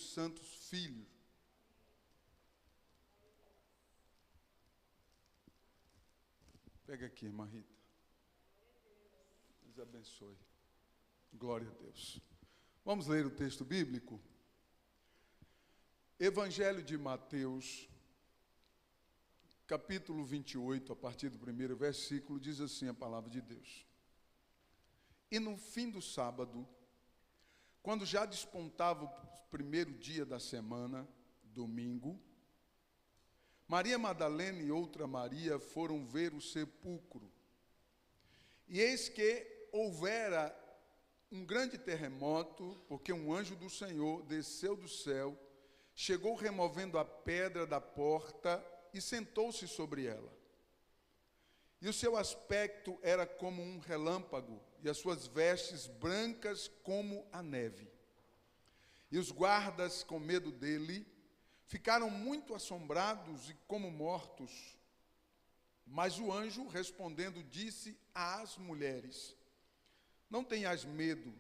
dos santos filhos. Pega aqui, irmã Rita. Deus abençoe. Glória a Deus. Vamos ler o texto bíblico? Evangelho de Mateus, capítulo 28, a partir do primeiro versículo, diz assim a palavra de Deus. E no fim do sábado, quando já despontava o primeiro dia da semana, domingo, Maria Madalena e outra Maria foram ver o sepulcro. E eis que houvera um grande terremoto, porque um anjo do Senhor desceu do céu, chegou removendo a pedra da porta e sentou-se sobre ela. E o seu aspecto era como um relâmpago, e as suas vestes brancas como a neve. E os guardas, com medo dele, ficaram muito assombrados e como mortos. Mas o anjo, respondendo, disse às mulheres: não tenhais medo,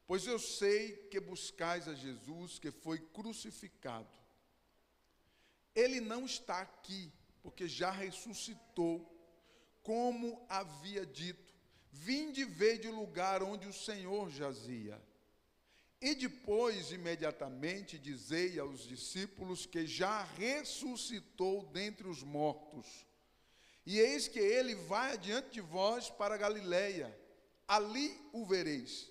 pois eu sei que buscais a Jesus, que foi crucificado. Ele não está aqui, porque já ressuscitou, como havia dito. Vinde e vede o lugar onde o Senhor jazia. E depois, imediatamente, dizei aos discípulos que já ressuscitou dentre os mortos. E eis que ele vai adiante de vós para a Galileia. Ali o vereis.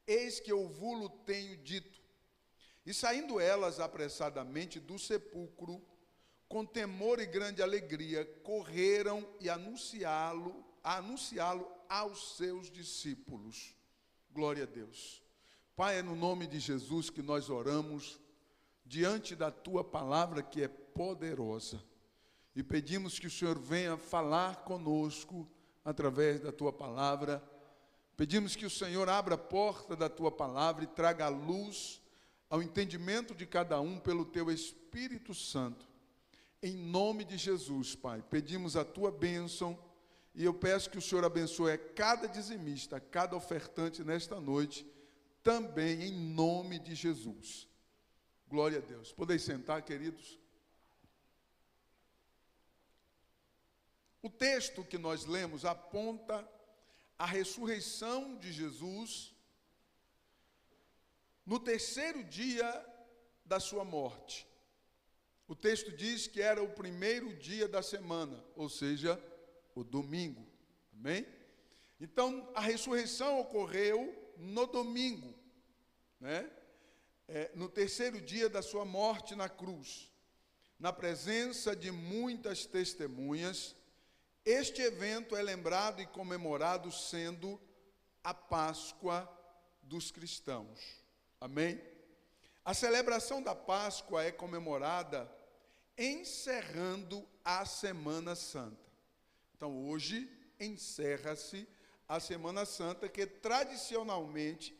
Eis que eu vos tenho dito. E saindo elas apressadamente do sepulcro, com temor e grande alegria, correram e anunciá-lo aos seus discípulos. Glória a Deus. Pai, é no nome de Jesus que nós oramos, diante da Tua palavra que é poderosa. E pedimos que o Senhor venha falar conosco através da Tua palavra. Pedimos que o Senhor abra a porta da Tua palavra e traga a luz ao entendimento de cada um pelo Teu Espírito Santo. Em nome de Jesus, Pai, pedimos a Tua bênção e eu peço que o Senhor abençoe cada dizimista, cada ofertante nesta noite, também em nome de Jesus. Glória a Deus. Podeis sentar, queridos? O texto que nós lemos aponta a ressurreição de Jesus no terceiro dia da sua morte. O texto diz que era o primeiro dia da semana, ou seja, o domingo. Amém? Então, a ressurreição ocorreu no domingo, né? No terceiro dia da sua morte na cruz, na presença de muitas testemunhas. Este evento é lembrado e comemorado sendo a Páscoa dos cristãos. Amém? A celebração da Páscoa é comemorada encerrando a Semana Santa. Então, hoje encerra-se a Semana Santa, que tradicionalmente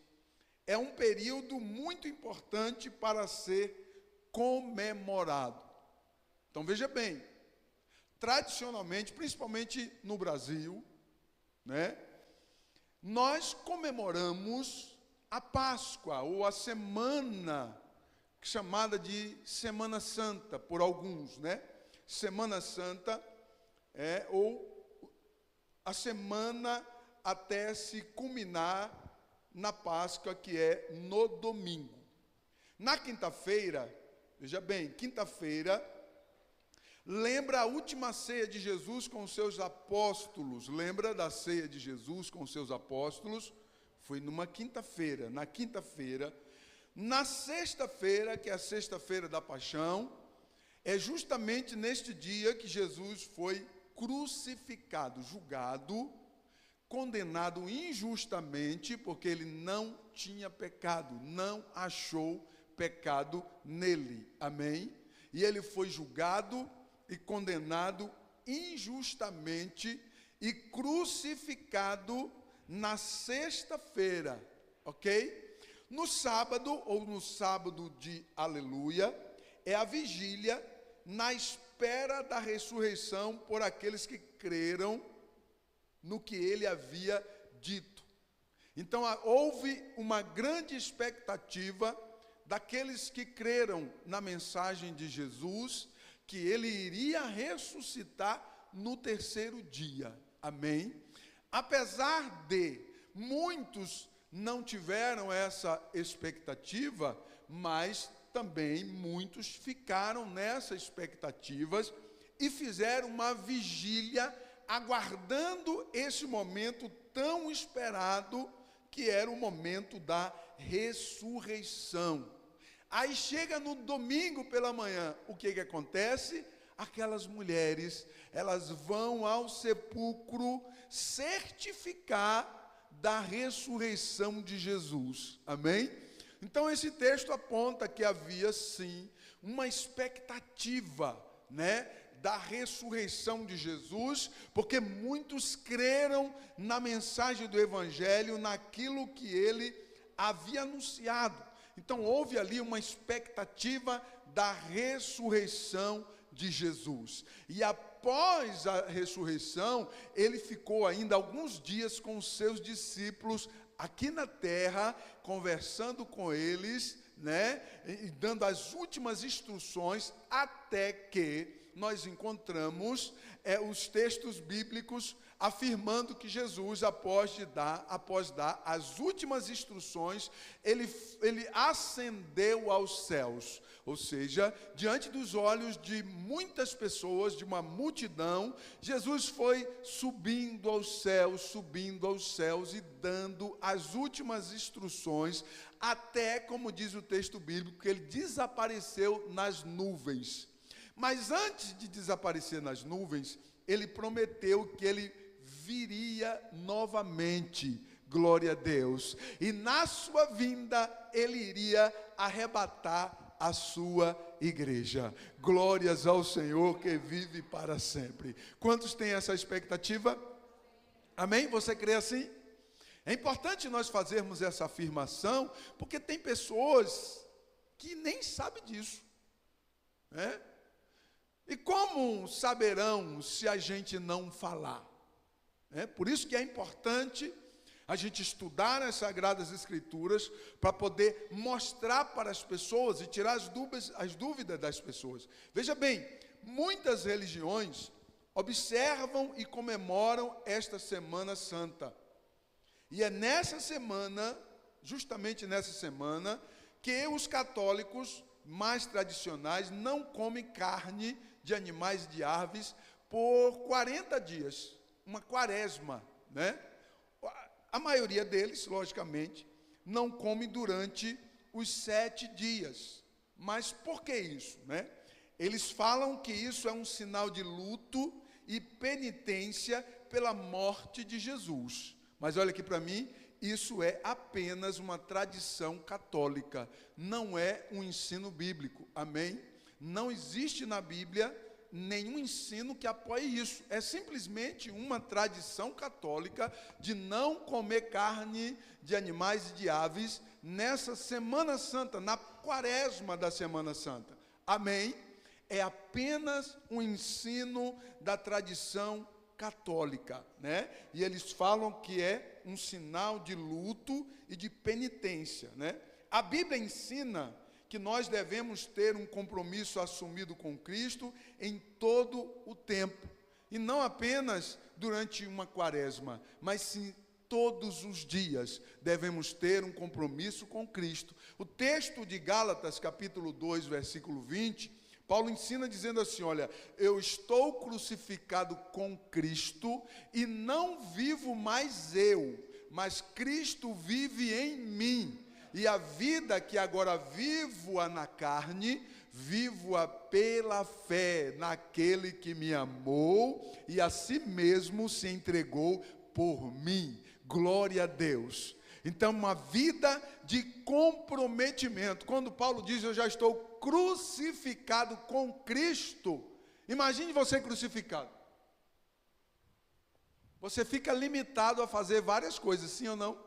é um período muito importante para ser comemorado. Então, veja bem, tradicionalmente, principalmente no Brasil, né, nós comemoramos a Páscoa, ou a semana, chamada de Semana Santa, por alguns, né? Semana Santa ou a semana até se culminar na Páscoa, que é no domingo. Na quinta-feira, veja bem, quinta-feira, lembra a última ceia de Jesus com os seus apóstolos. Lembra da ceia de Jesus com os seus apóstolos? Foi numa quinta-feira. Na quinta-feira, na sexta-feira, que é a sexta-feira da paixão, é justamente neste dia que Jesus foi crucificado, julgado, condenado injustamente, porque ele não tinha pecado, não achou pecado nele. Amém? E ele foi julgado e condenado injustamente e crucificado na sexta-feira, ok? No sábado, ou no sábado de aleluia, é a vigília na espera da ressurreição por aqueles que creram no que ele havia dito. Então, houve uma grande expectativa daqueles que creram na mensagem de Jesus, que ele iria ressuscitar no terceiro dia. Amém? Apesar de muitos não tiveram essa expectativa, mas também muitos ficaram nessas expectativas e fizeram uma vigília aguardando esse momento tão esperado, que era o momento da ressurreição. Aí chega no domingo pela manhã, o que acontece? Aquelas mulheres, elas vão ao sepulcro certificar da ressurreição de Jesus. Amém? Então esse texto aponta que havia sim uma expectativa, da ressurreição de Jesus, porque muitos creram na mensagem do Evangelho, naquilo que ele havia anunciado. Então houve ali uma expectativa da ressurreição de Jesus. E após a ressurreição, ele ficou ainda alguns dias com os seus discípulos aqui na terra, conversando com eles, e dando as últimas instruções, até que nós encontramos os textos bíblicos afirmando que Jesus, após dar as últimas instruções, ele ascendeu aos céus. Ou seja, diante dos olhos de muitas pessoas, de uma multidão, Jesus foi subindo aos céus e dando as últimas instruções, até, como diz o texto bíblico, que ele desapareceu nas nuvens. Mas antes de desaparecer nas nuvens, ele prometeu que ele viria novamente, glória a Deus. E na sua vinda, ele iria arrebatar a sua igreja. Glórias ao Senhor que vive para sempre. Quantos têm essa expectativa? Amém? Você crê assim? É importante nós fazermos essa afirmação, porque tem pessoas que nem sabem disso, E como saberão se a gente não falar? Por isso que é importante a gente estudar as Sagradas Escrituras, para poder mostrar para as pessoas e tirar as dúvidas das pessoas. Veja bem, muitas religiões observam e comemoram esta Semana Santa. E é nessa semana, justamente nessa semana, que os católicos mais tradicionais não comem carne de animais e de aves por 40 dias, uma quaresma, A maioria deles, logicamente, não come durante os 7 dias. Mas por que isso, Eles falam que isso é um sinal de luto e penitência pela morte de Jesus. Mas olha aqui para mim, isso é apenas uma tradição católica, não é um ensino bíblico, amém? Não existe na Bíblia nenhum ensino que apoie isso, é simplesmente uma tradição católica de não comer carne de animais e de aves nessa Semana Santa, na quaresma da Semana Santa, amém? É apenas um ensino da tradição católica, E eles falam que é um sinal de luto e de penitência, A Bíblia ensina que nós devemos ter um compromisso assumido com Cristo em todo o tempo, e não apenas durante uma quaresma, mas sim todos os dias devemos ter um compromisso com Cristo. O texto de Gálatas, capítulo 2, versículo 20, Paulo ensina dizendo assim, olha, eu estou crucificado com Cristo e não vivo mais eu, mas Cristo vive em mim. E a vida que agora vivo-a na carne, vivo-a pela fé naquele que me amou e a si mesmo se entregou por mim. Glória a Deus. Então, uma vida de comprometimento. Quando Paulo diz, eu já estou crucificado com Cristo, imagine você crucificado. Você fica limitado a fazer várias coisas, sim ou não?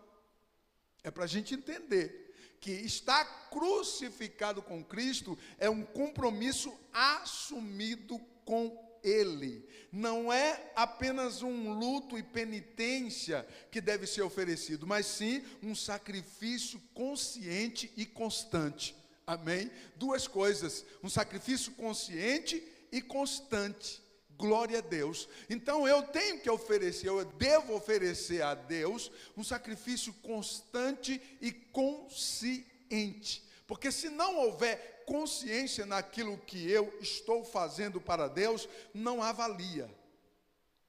É para a gente entender que estar crucificado com Cristo é um compromisso assumido com Ele. Não é apenas um luto e penitência que deve ser oferecido, mas sim um sacrifício consciente e constante. Amém? Duas coisas, um sacrifício consciente e constante. Glória a Deus. Então eu tenho que oferecer, eu devo oferecer a Deus um sacrifício constante e consciente. Porque se não houver consciência naquilo que eu estou fazendo para Deus, não há valia.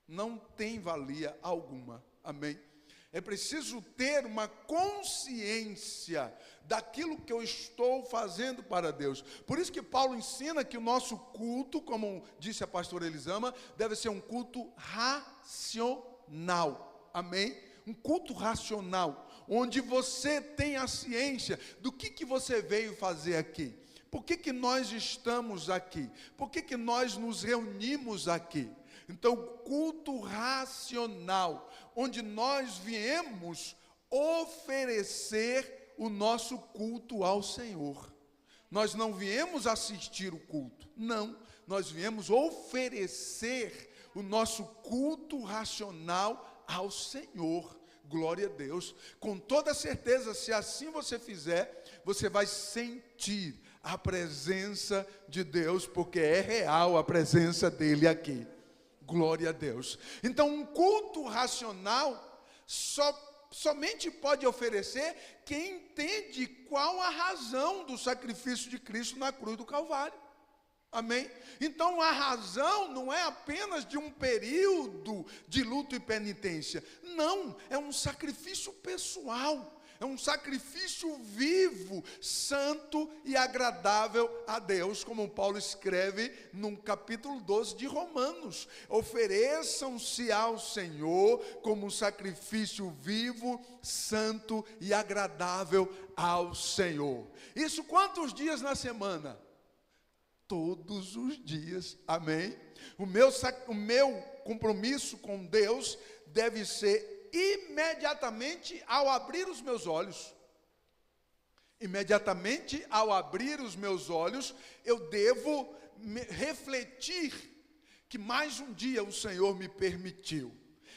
Não tem valia alguma. Amém? É preciso ter uma consciência daquilo que eu estou fazendo para Deus. Por isso que Paulo ensina que o nosso culto, como disse a pastora Elisama, deve ser um culto racional. Amém? Um culto racional, onde você tem a ciência do que você veio fazer aqui. Por que nós estamos aqui? Por que nós nos reunimos aqui? Então, culto racional, onde nós viemos oferecer o nosso culto ao Senhor. Nós não viemos assistir o culto, não. Nós viemos oferecer o nosso culto racional ao Senhor. Glória a Deus. Com toda certeza, se assim você fizer, você vai sentir a presença de Deus, porque é real a presença dele aqui. Glória a Deus. Então, um culto racional somente pode oferecer quem entende qual a razão do sacrifício de Cristo na cruz do Calvário. Amém? Então, a razão não é apenas de um período de luto e penitência. Não, é um sacrifício pessoal. É um sacrifício vivo, santo e agradável a Deus, como Paulo escreve no capítulo 12 de Romanos. Ofereçam-se ao Senhor como um sacrifício vivo, santo e agradável ao Senhor. Isso quantos dias na semana? Todos os dias, amém? O meu compromisso com Deus deve ser imediatamente ao abrir os meus olhos. Imediatamente ao abrir os meus olhos, eu devo refletir que mais um dia o Senhor me permitiu.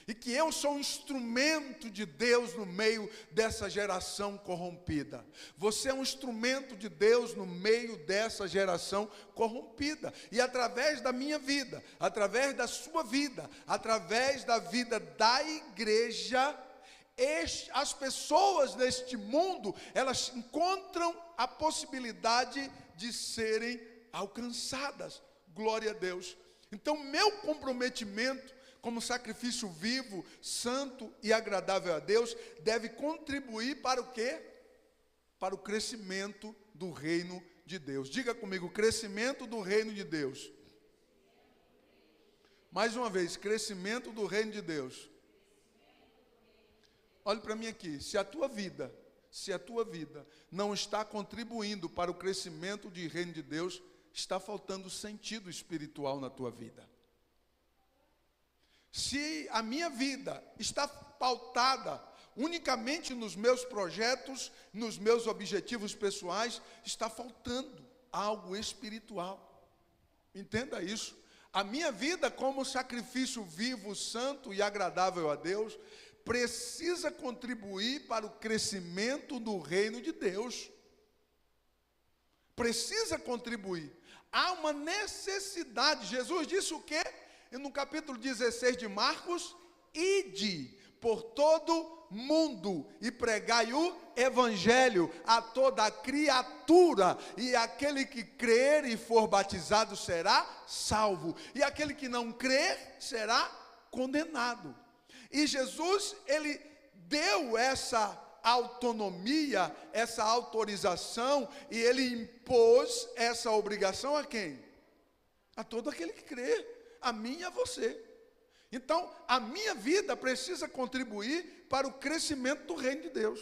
E que eu sou um instrumento de Deus no meio dessa geração corrompida. Você é um instrumento de Deus no meio dessa geração corrompida. E através da minha vida, através da sua vida, através da vida da igreja, as pessoas neste mundo, elas encontram a possibilidade de serem alcançadas. Glória a Deus. Então, meu comprometimento como sacrifício vivo, santo e agradável a Deus, deve contribuir para o quê? Para o crescimento do reino de Deus. Diga comigo, crescimento do reino de Deus. Mais uma vez, crescimento do reino de Deus. Olhe para mim aqui, se a tua vida não está contribuindo para o crescimento do reino de Deus, está faltando sentido espiritual na tua vida. Se a minha vida está pautada unicamente nos meus projetos, nos meus objetivos pessoais, está faltando algo espiritual. Entenda isso. A minha vida como sacrifício vivo, santo e agradável a Deus, precisa contribuir para o crescimento do reino de Deus. Precisa contribuir. Há uma necessidade. Jesus disse o quê? No capítulo 16 de Marcos, ide por todo mundo e pregai o evangelho a toda criatura, e aquele que crer e for batizado será salvo, e aquele que não crer será condenado. E Jesus, ele deu essa autonomia, essa autorização, e ele impôs essa obrigação a quem? A todo aquele que crê. A mim e a você. Então, a minha vida precisa contribuir para o crescimento do reino de Deus.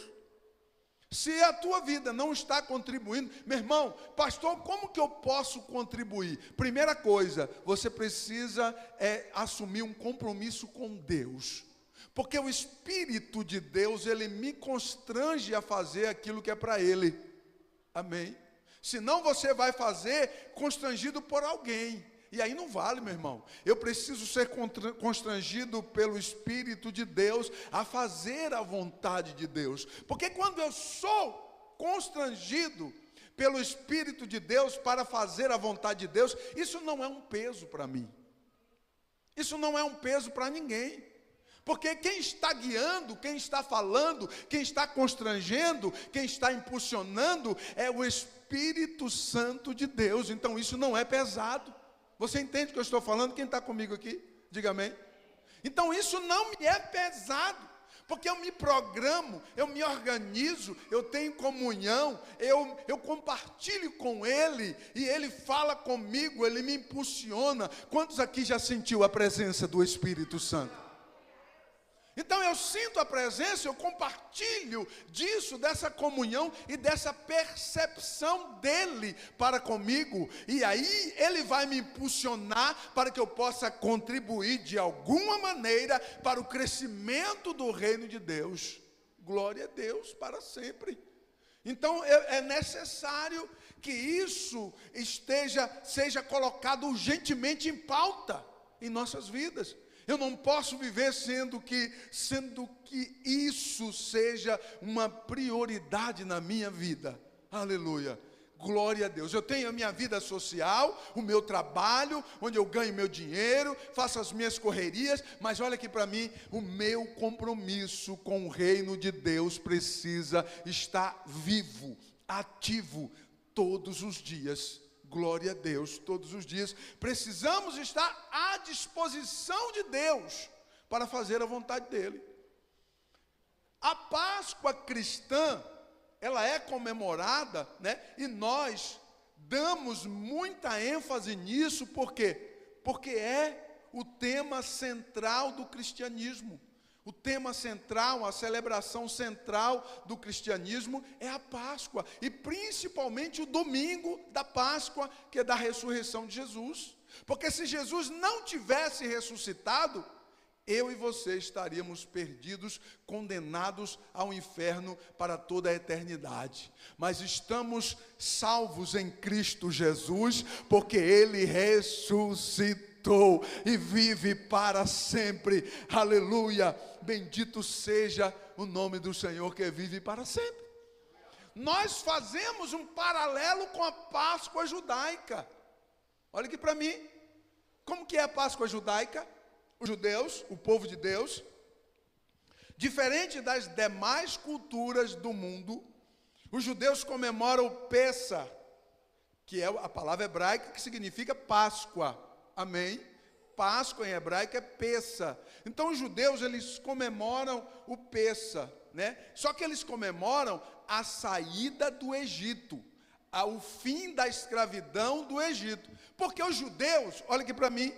Se a tua vida não está contribuindo, meu irmão, pastor, como que eu posso contribuir? Primeira coisa, você precisa assumir um compromisso com Deus. Porque o Espírito de Deus, ele me constrange a fazer aquilo que é para Ele. Amém? Senão você vai fazer constrangido por alguém. E aí não vale, meu irmão. Eu preciso ser constrangido pelo Espírito de Deus a fazer a vontade de Deus. Porque quando eu sou constrangido pelo Espírito de Deus para fazer a vontade de Deus, isso não é um peso para mim. Isso não é um peso para ninguém. Porque quem está guiando, quem está falando, quem está constrangendo, quem está impulsionando é o Espírito Santo de Deus. Então isso não é pesado. Você entende o que eu estou falando? Quem está comigo aqui? Diga amém. Então isso não me é pesado, porque eu me programo, eu me organizo, eu tenho comunhão, eu compartilho com Ele, e Ele fala comigo, Ele me impulsiona. Quantos aqui já sentiu a presença do Espírito Santo? Então eu sinto a presença, eu compartilho disso, dessa comunhão e dessa percepção dele para comigo. E aí ele vai me impulsionar para que eu possa contribuir de alguma maneira para o crescimento do reino de Deus. Glória a Deus para sempre. Então é necessário que isso seja colocado urgentemente em pauta em nossas vidas. Eu não posso viver sendo que isso seja uma prioridade na minha vida. Aleluia. Glória a Deus. Eu tenho a minha vida social, o meu trabalho, onde eu ganho meu dinheiro, faço as minhas correrias, mas olha aqui para mim, o meu compromisso com o reino de Deus precisa estar vivo, ativo, todos os dias. Glória a Deus, todos os dias. Precisamos estar à disposição de Deus para fazer a vontade dEle. A Páscoa cristã, ela é comemorada, né? E nós damos muita ênfase nisso, por quê? Porque é o tema central do cristianismo. O tema central, a celebração central do cristianismo é a Páscoa, e principalmente o domingo da Páscoa, que é da ressurreição de Jesus. Porque se Jesus não tivesse ressuscitado, eu e você estaríamos perdidos, condenados ao inferno para toda a eternidade. Mas estamos salvos em Cristo Jesus, porque Ele ressuscitou e vive para sempre. Aleluia, bendito seja o nome do Senhor que vive para sempre. Nós fazemos um paralelo com a Páscoa judaica. Olha aqui para mim, como que é a Páscoa judaica? Os judeus, o povo de Deus, diferente das demais culturas do mundo, os judeus comemoram o Pessa, que é a palavra hebraica que significa Páscoa. Amém? Páscoa em hebraico é Pessa. Então os judeus, eles comemoram o Pessa, né? Só que eles comemoram a saída do Egito, o fim da escravidão do Egito. Porque os judeus, olha aqui para mim,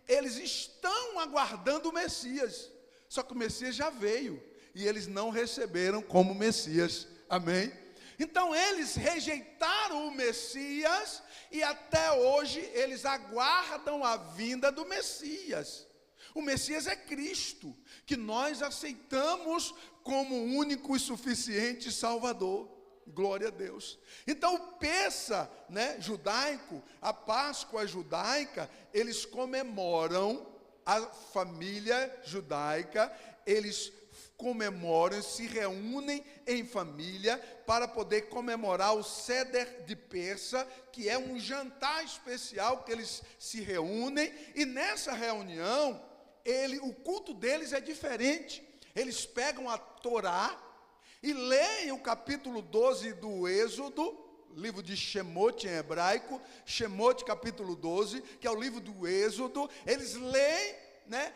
eles estão aguardando o Messias. Só que o Messias já veio e eles não receberam como Messias. Amém? Então eles rejeitaram o Messias e até hoje eles aguardam a vinda do Messias. O Messias é Cristo, que nós aceitamos como único e suficiente Salvador. Glória a Deus. Então o Pessa, né, judaico, a Páscoa judaica, eles comemoram, a família judaica, eles comemoram, se reúnem em família para poder comemorar o Seder de Pessa, que é um jantar especial que eles se reúnem, e nessa reunião, o culto deles é diferente. Eles pegam a Torá e leem o capítulo 12 do Êxodo, livro de Shemot em hebraico, Shemot capítulo 12, que é o livro do Êxodo. Eles leem, né,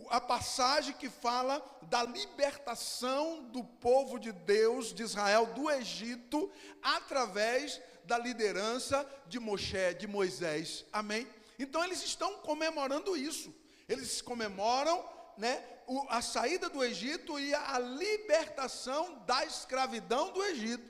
a passagem que fala da libertação do povo de Deus, de Israel, do Egito, através da liderança de Moisés. Amém? Então eles estão comemorando isso. Eles comemoram, né, a saída do Egito e a libertação da escravidão do Egito.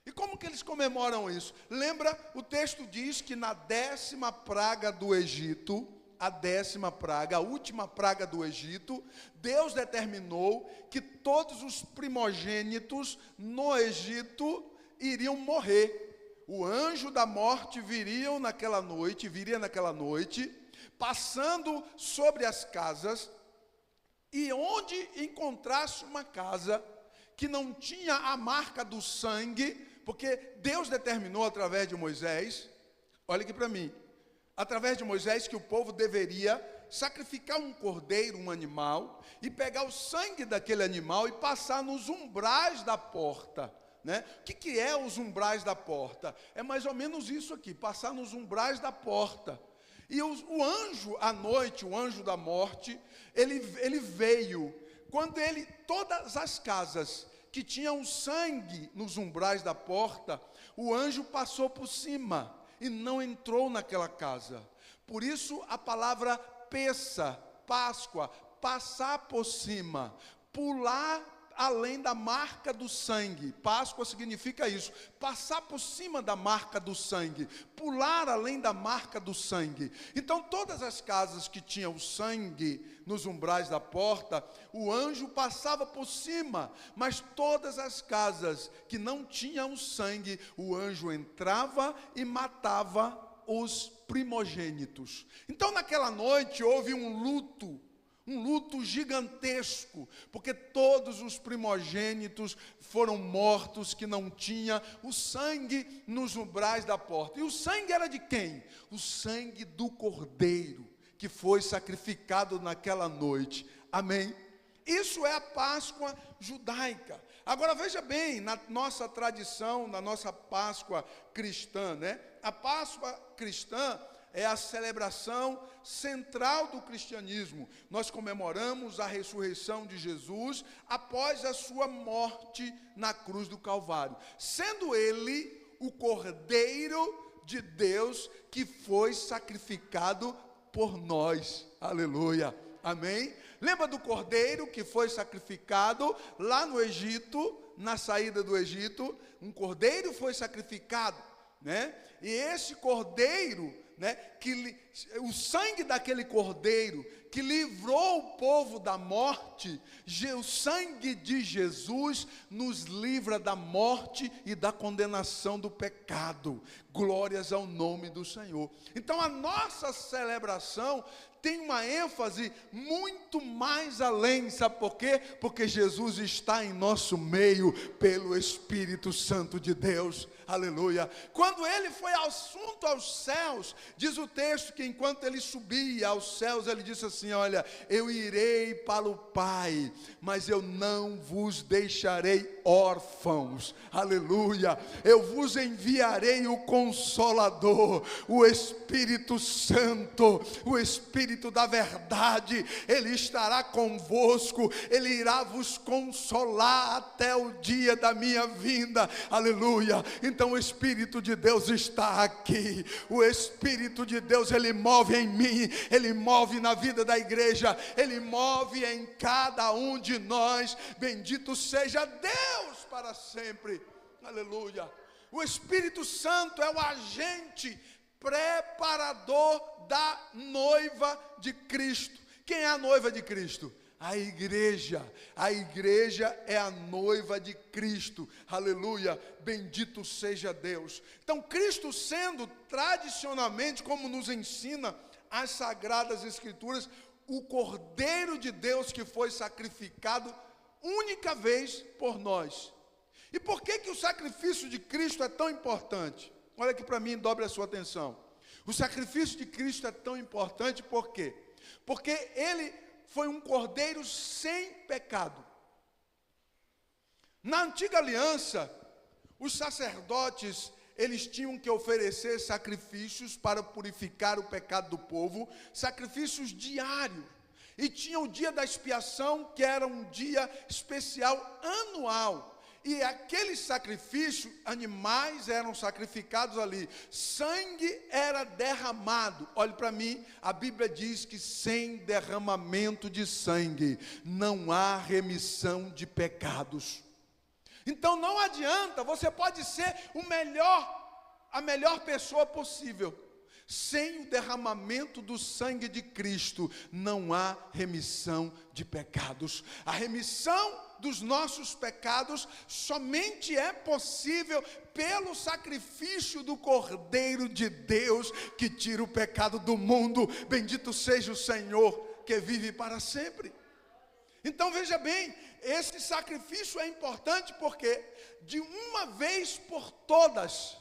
E como que eles comemoram isso? Lembra, o texto diz que na 10ª praga do Egito, a 10ª praga, a última praga do Egito, Deus determinou que todos os primogênitos no Egito iriam morrer. O anjo da morte viria naquela noite, passando sobre as casas, e onde encontrasse uma casa que não tinha a marca do sangue, Porque Deus determinou através de Moisés, olha aqui para mim, através de Moisés, que o povo deveria sacrificar um cordeiro, um animal, e pegar o sangue daquele animal e passar nos umbrais da porta, né? O que é os umbrais da porta? É mais ou menos isso aqui, passar nos umbrais da porta. E o anjo, à noite, o anjo da morte, ele veio, todas as casas que tinham sangue nos umbrais da porta, o anjo passou por cima e não entrou naquela casa. Por isso a palavra Páscoa, passar por cima, pular além da marca do sangue. Páscoa significa isso, passar por cima da marca do sangue, pular além da marca do sangue. Então todas as casas que tinham sangue nos umbrais da porta, o anjo passava por cima, mas todas as casas que não tinham sangue, o anjo entrava e matava os primogênitos. Então naquela noite houve um luto gigantesco, porque todos os primogênitos foram mortos que não tinha o sangue nos umbrais da porta. E o sangue era de quem? O sangue do cordeiro, que foi sacrificado naquela noite. Amém? Isso é a Páscoa judaica. Agora veja bem, na nossa tradição, na nossa Páscoa cristã, né? A Páscoa cristã é a celebração central do cristianismo. Nós comemoramos a ressurreição de Jesus após a sua morte na cruz do Calvário, sendo ele o Cordeiro de Deus que foi sacrificado por nós. Aleluia, amém? Lembra do cordeiro que foi sacrificado lá no Egito, na saída do Egito? Um cordeiro foi sacrificado, né? E esse cordeiro, né, o sangue daquele cordeiro que livrou o povo da morte, o sangue de Jesus nos livra da morte e da condenação do pecado. Glórias ao nome do Senhor. Então a nossa celebração tem uma ênfase muito mais além, sabe por quê? Porque Jesus está em nosso meio pelo Espírito Santo de Deus, aleluia. Quando ele foi assunto aos céus, diz o texto que enquanto ele subia aos céus, ele disse assim, olha, eu irei para o Pai, mas eu não vos deixarei órfãos, aleluia, eu vos enviarei o Consolador, o Espírito Santo, o Espírito da verdade, ele estará convosco, ele irá vos consolar até o dia da minha vinda, aleluia. Então o Espírito de Deus está aqui, o Espírito de Deus, ele move em mim, ele move na vida da igreja, ele move em cada um de nós, bendito seja Deus para sempre, aleluia. O Espírito Santo é o agente preparador da noiva de Cristo. Quem é a noiva de Cristo? A igreja é a noiva de Cristo, aleluia, bendito seja Deus. Então Cristo sendo tradicionalmente, como nos ensina as Sagradas Escrituras, o Cordeiro de Deus que foi sacrificado única vez por nós. E por que o sacrifício de Cristo é tão importante? Olha aqui para mim, dobre a sua atenção. O sacrifício de Cristo é tão importante por quê? Porque ele foi um cordeiro sem pecado. Na antiga aliança, os sacerdotes, eles tinham que oferecer sacrifícios para purificar o pecado do povo, sacrifícios diários. E tinha o dia da expiação, que era um dia especial anual. E aquele sacrifício, animais eram sacrificados ali, sangue era derramado. Olhe para mim, a Bíblia diz que sem derramamento de sangue não há remissão de pecados. Então não adianta, você pode ser a melhor pessoa possível. Sem o derramamento do sangue de Cristo, não há remissão de pecados. A remissão dos nossos pecados somente é possível pelo sacrifício do Cordeiro de Deus, que tira o pecado do mundo. Bendito seja o Senhor, que vive para sempre. Então veja bem, esse sacrifício é importante porque, de uma vez por todas,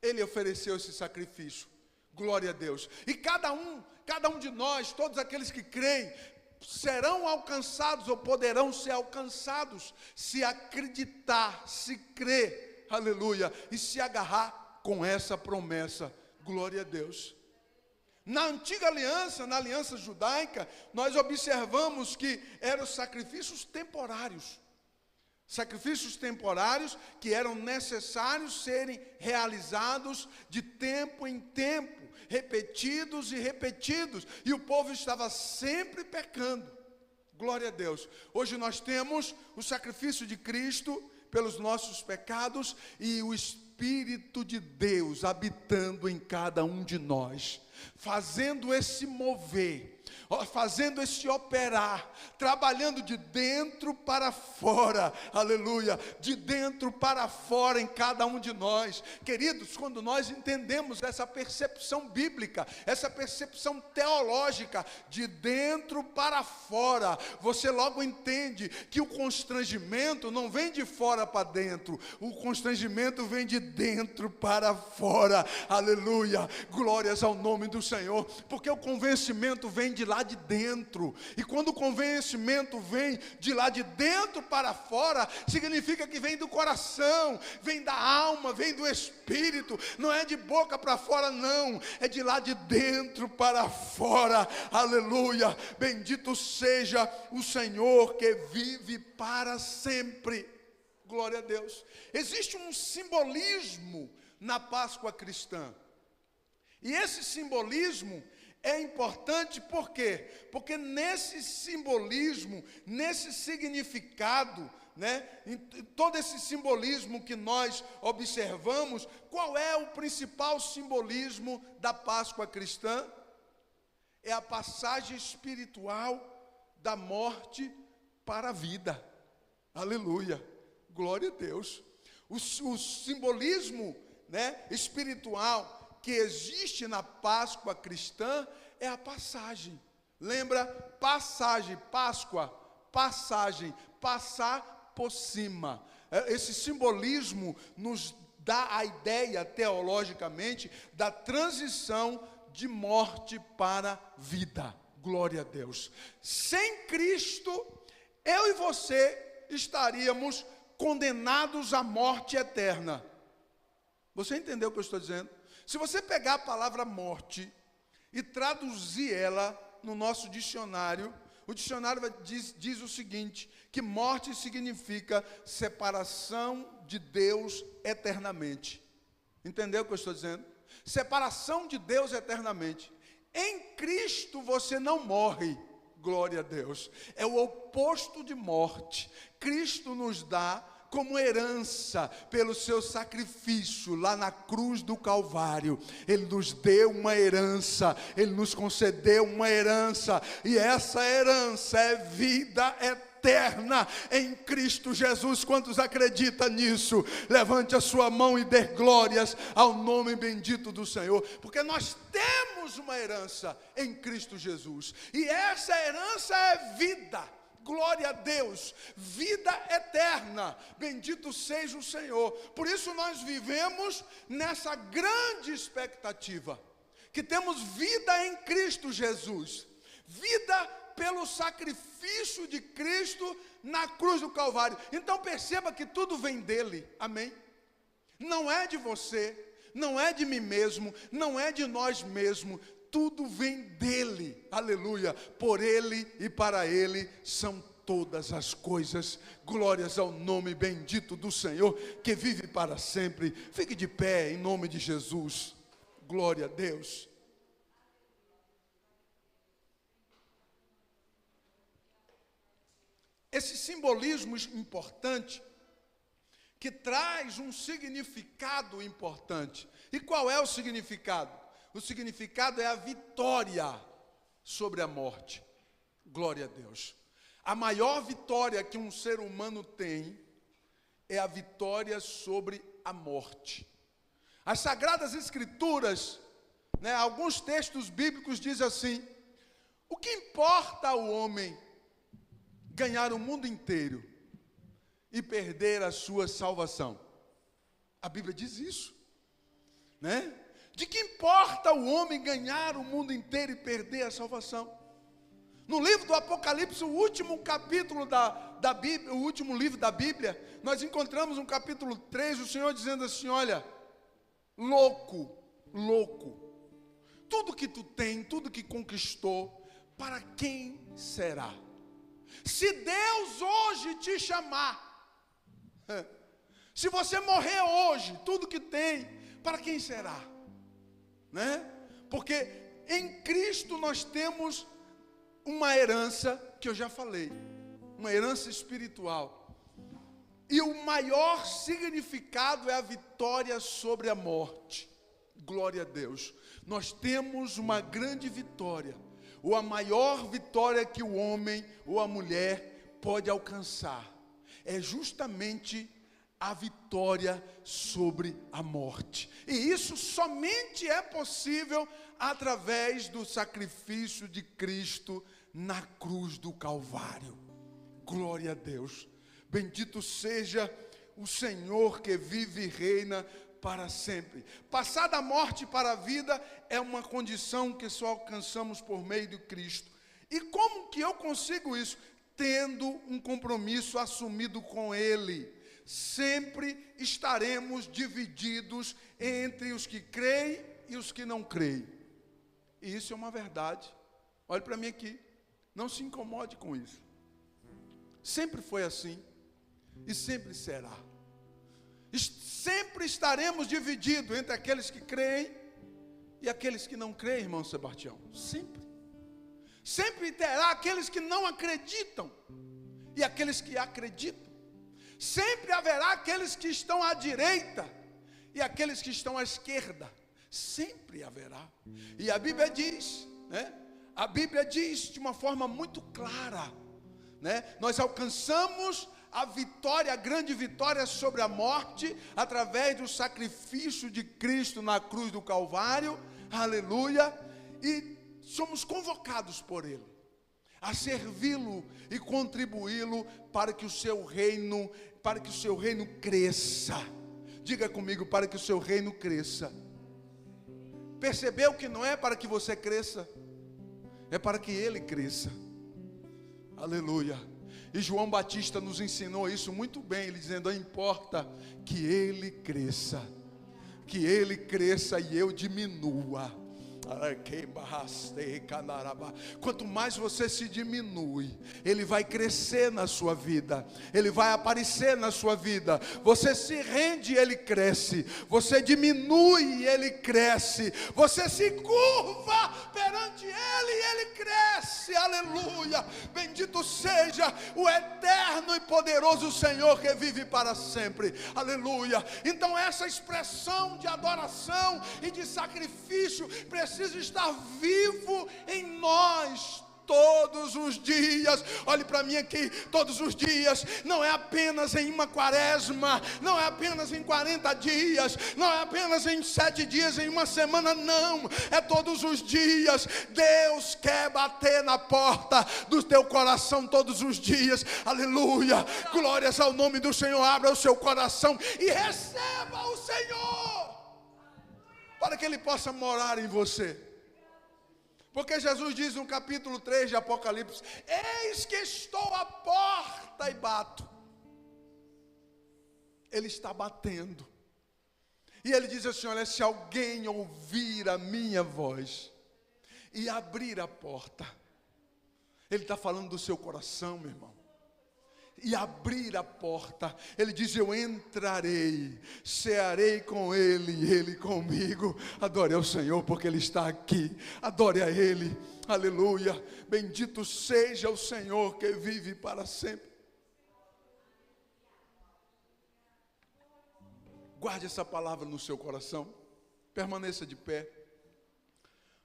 ele ofereceu esse sacrifício. Glória a Deus. E cada um de nós, todos aqueles que creem, serão alcançados ou poderão ser alcançados se acreditar, se crer, aleluia, e se agarrar com essa promessa. Glória a Deus. Na antiga aliança, na aliança judaica, nós observamos que eram sacrifícios temporários. Sacrifícios temporários que eram necessários serem realizados de tempo em tempo, repetidos e repetidos, e o povo estava sempre pecando. Glória a Deus. Hoje nós temos o sacrifício de Cristo pelos nossos pecados e o Espírito de Deus habitando em cada um de nós, fazendo esse mover, fazendo esse operar, trabalhando de dentro para fora, aleluia, de dentro para fora em cada um de nós. Queridos, quando nós entendemos essa percepção bíblica, essa percepção teológica, de dentro para fora, você logo entende que o constrangimento não vem de fora para dentro, o constrangimento vem de dentro para fora, aleluia, glórias ao nome do Senhor, porque o convencimento vem de lá de dentro, e quando o convencimento vem de lá de dentro para fora, significa que vem do coração, vem da alma, vem do espírito, não é de boca para fora não, é de lá de dentro para fora, aleluia, bendito seja o Senhor que vive para sempre, glória a Deus. Existe um simbolismo na Páscoa cristã, e esse simbolismo é importante por quê? Porque nesse simbolismo, nesse significado, em todo esse simbolismo que nós observamos, qual é o principal simbolismo da Páscoa cristã? É a passagem espiritual da morte para a vida. Aleluia, glória a Deus. O simbolismo espiritual que existe na Páscoa cristã é a passagem. Lembra? Passagem, Páscoa, passagem, passar por cima. Esse simbolismo nos dá a ideia, teologicamente, da transição de morte para vida. Glória a Deus. Sem Cristo, eu e você estaríamos condenados à morte eterna. Você entendeu o que eu estou dizendo? Se você pegar a palavra morte e traduzir ela no nosso dicionário, o dicionário diz o seguinte, que morte significa separação de Deus eternamente. Entendeu o que eu estou dizendo? Separação de Deus eternamente. Em Cristo você não morre, glória a Deus. É o oposto de morte. Cristo nos dá como herança, pelo seu sacrifício lá na cruz do Calvário, Ele nos deu uma herança, Ele nos concedeu uma herança, e essa herança é vida eterna em Cristo Jesus. Quantos acreditam nisso? Levante a sua mão e dê glórias ao nome bendito do Senhor, porque nós temos uma herança em Cristo Jesus, e essa herança é vida. Glória a Deus, vida eterna, bendito seja o Senhor. Por isso nós vivemos nessa grande expectativa, que temos vida em Cristo Jesus, vida pelo sacrifício de Cristo na cruz do Calvário. Então perceba que tudo vem dele, amém? Não é de você, não é de mim mesmo, não é de nós mesmos, tudo vem dele, aleluia, por ele e para ele são todas as coisas. Glórias ao nome bendito do Senhor, que vive para sempre. Fique de pé em nome de Jesus, glória a Deus. Esse simbolismo importante, que traz um significado importante. E qual é o significado? O significado é a vitória sobre a morte. Glória a Deus. A maior vitória que um ser humano tem é a vitória sobre a morte. As Sagradas Escrituras, alguns textos bíblicos dizem assim: o que importa ao homem ganhar o mundo inteiro e perder a sua salvação. A Bíblia diz isso, né? De que importa o homem ganhar o mundo inteiro e perder a salvação? No livro do Apocalipse, o último capítulo da Bíblia, o último livro da Bíblia, nós encontramos no capítulo 3, o Senhor dizendo assim, olha, louco, tudo que tu tem, tudo que conquistou, para quem será? Se Deus hoje te chamar, se você morrer hoje, tudo que tem, para quem será? Né? Porque em Cristo nós temos uma herança, que eu já falei, uma herança espiritual. E o maior significado é a vitória sobre a morte. Glória a Deus. Nós temos uma grande vitória, ou a maior vitória que o homem ou a mulher pode alcançar. É justamente a vitória sobre a morte. E isso somente é possível através do sacrifício de Cristo na cruz do Calvário. Glória a Deus. Bendito seja o Senhor que vive e reina para sempre. Passar da morte para a vida é uma condição que só alcançamos por meio de Cristo. E como que eu consigo isso? Tendo um compromisso assumido com Ele. Sempre estaremos divididos entre os que creem e os que não creem. E isso é uma verdade. Olhe para mim aqui. Não se incomode com isso. Sempre foi assim. E sempre será. Sempre estaremos divididos entre aqueles que creem e aqueles que não creem, irmão Sebastião. Sempre. Sempre terá aqueles que não acreditam e aqueles que acreditam. Sempre haverá aqueles que estão à direita e aqueles que estão à esquerda. Sempre haverá. E a Bíblia diz, né? A Bíblia diz de uma forma muito clara, né? Nós alcançamos a vitória, a grande vitória sobre a morte, através do sacrifício de Cristo na cruz do Calvário, aleluia, e somos convocados por Ele, a servi-lo e contribuí-lo para que o seu reino cresça. Diga comigo, para que o seu reino cresça. Percebeu que não é para que você cresça, é para que Ele cresça, aleluia. E João Batista nos ensinou isso muito bem, ele dizendo, não importa que ele cresça e eu diminua. Quanto mais você se diminui, Ele vai crescer na sua vida, Ele vai aparecer na sua vida. Você se rende, Ele cresce. Você diminui, Ele cresce. Você se curva perante Ele e Ele cresce. Aleluia. Bendito seja o eterno e poderoso Senhor que vive para sempre. Aleluia. Então essa expressão de adoração e de sacrifício precisa estar vivo em nós todos os dias. Olhe para mim aqui, todos os dias. Não é apenas em uma quaresma, não é apenas em 40 dias, não é apenas em 7 dias, em uma semana, não, é todos os dias. Deus quer bater na porta do teu coração todos os dias, aleluia, glórias ao nome do Senhor. Abra o seu coração e receba o Senhor, para que Ele possa morar em você. Porque Jesus diz no capítulo 3 de Apocalipse, eis que estou à porta e bato. Ele está batendo. E Ele diz assim, olha, se alguém ouvir a minha voz e abrir a porta. Ele está falando do seu coração, meu irmão. E abrir a porta, Ele diz, eu entrarei, cearei com Ele e Ele comigo. Adore ao Senhor, porque Ele está aqui. Adore a Ele, aleluia. Bendito seja o Senhor que vive para sempre. Guarde essa palavra no seu coração. Permaneça de pé.